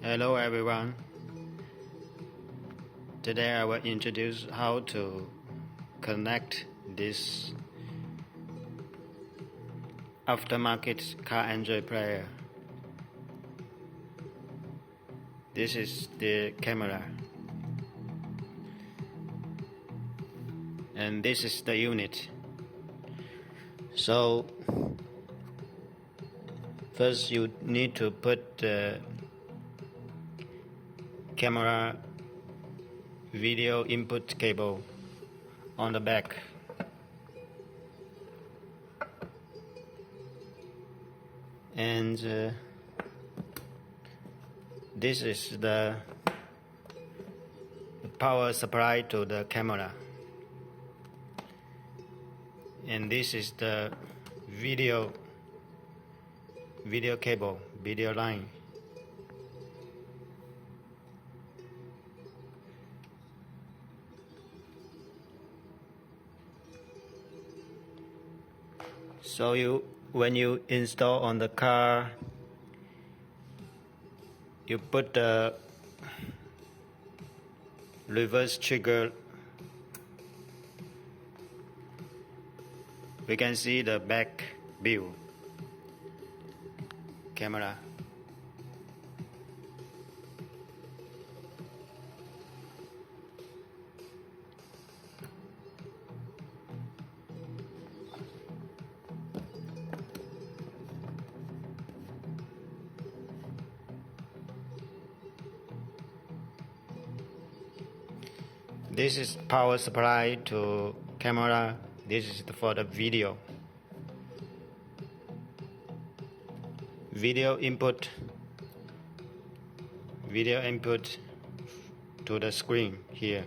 Hello everyone. Today I will introduce how to connect this aftermarket car Android player. This is the camera and this is the unit. So first you need to put the camera video input cable on the back. And this is the power supply to the camera, and this is the video cable, video line. So when you install on the car, you put the reverse trigger. We can see the back view camera. This is power supply to camera. This is for the video. Video input to the screen here.